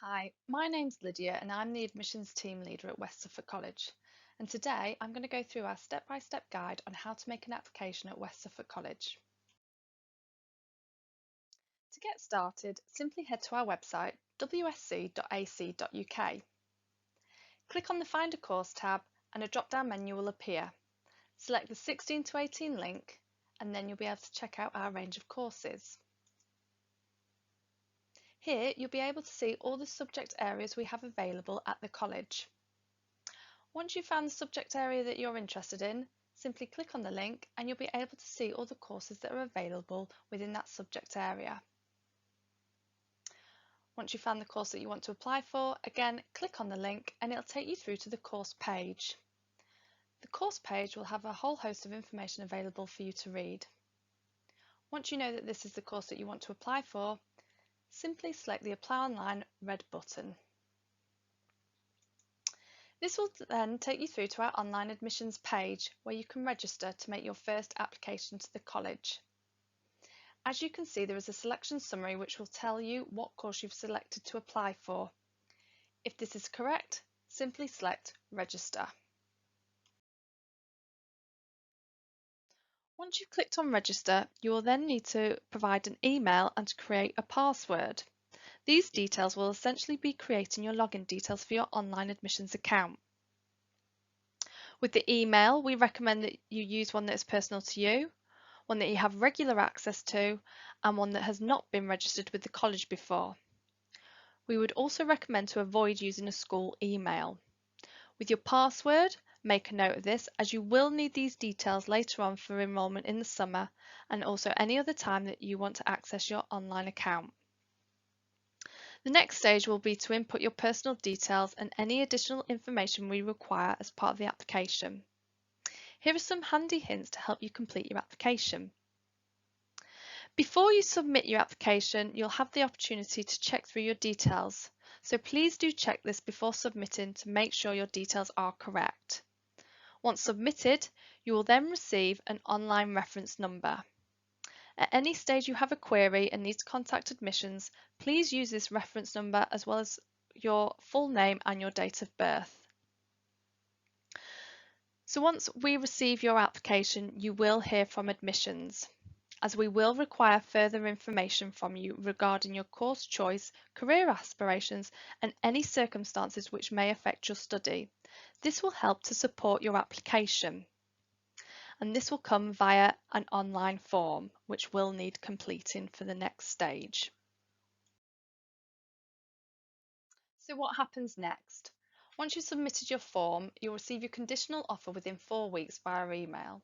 Hi, my name's Lydia and I'm the admissions team leader at West Suffolk College. And today I'm going to go through our step-by-step guide on how to make an application at West Suffolk College. To get started, simply head to our website wsc.ac.uk. Click on the Find a Course tab and a drop-down menu will appear. Select the 16 to 18 link and then you'll be able to check out our range of courses. Here you'll be able to see all the subject areas we have available at the college. Once you've found the subject area that you're interested in, simply click on the link and you'll be able to see all the courses that are available within that subject area. Once you've found the course that you want to apply for, again, click on the link and it'll take you through to the course page. The course page will have a whole host of information available for you to read. Once you know that this is the course that you want to apply for, simply select the Apply Online red button. This will then take you through to our online admissions page where you can register to make your first application to the college. As you can see, there is a selection summary which will tell you what course you've selected to apply for. If this is correct, simply select Register. Once you've clicked on Register, you will then need to provide an email and create a password. These details will essentially be creating your login details for your online admissions account. With the email, we recommend that you use one that is personal to you, one that you have regular access to, and one that has not been registered with the college before. We would also recommend to avoid using a school email. With your password, make a note of this as you will need these details later on for enrolment in the summer and also any other time that you want to access your online account. The next stage will be to input your personal details and any additional information we require as part of the application. Here are some handy hints to help you complete your application. Before you submit your application, you'll have the opportunity to check through your details. So please do check this before submitting to make sure your details are correct. Once submitted, you will then receive an online reference number. At any stage you have a query and need to contact admissions, please use this reference number as well as your full name and your date of birth. So once we receive your application, you will hear from admissions, as we will require further information from you regarding your course choice, career aspirations, and any circumstances which may affect your study. This will help to support your application, and this will come via an online form, which will need completing for the next stage. So what happens next? Once you've submitted your form, you'll receive your conditional offer within 4 weeks via email.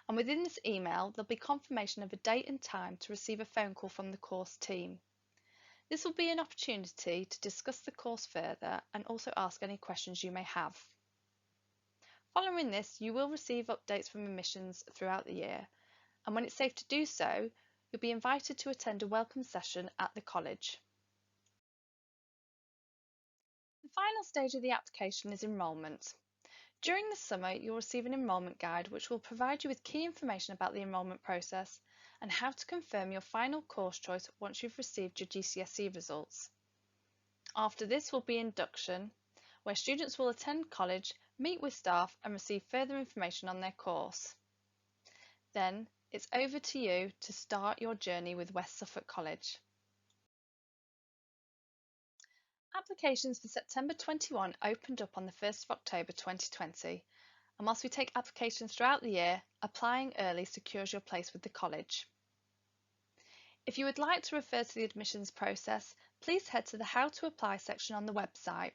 And within this email, there'll be confirmation of a date and time to receive a phone call from the course team. This will be an opportunity to discuss the course further and also ask any questions you may have. Following this, you will receive updates from admissions throughout the year, and when it's safe to do so, you'll be invited to attend a welcome session at the college. The final stage of the application is enrolment. During the summer, you'll receive an enrolment guide which will provide you with key information about the enrolment process and how to confirm your final course choice once you've received your GCSE results. After this will be induction, where students will attend college, meet with staff and receive further information on their course. Then it's over to you to start your journey with West Suffolk College. Applications for September 21 opened up on the 1st of October 2020, and whilst we take applications throughout the year, applying early secures your place with the college. If you would like to refer to the admissions process, please head to the How to Apply section on the website.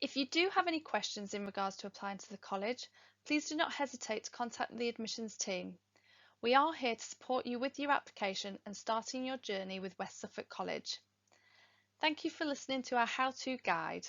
If you do have any questions in regards to applying to the college, please do not hesitate to contact the admissions team. We are here to support you with your application and starting your journey with West Suffolk College. Thank you for listening to our how-to guide.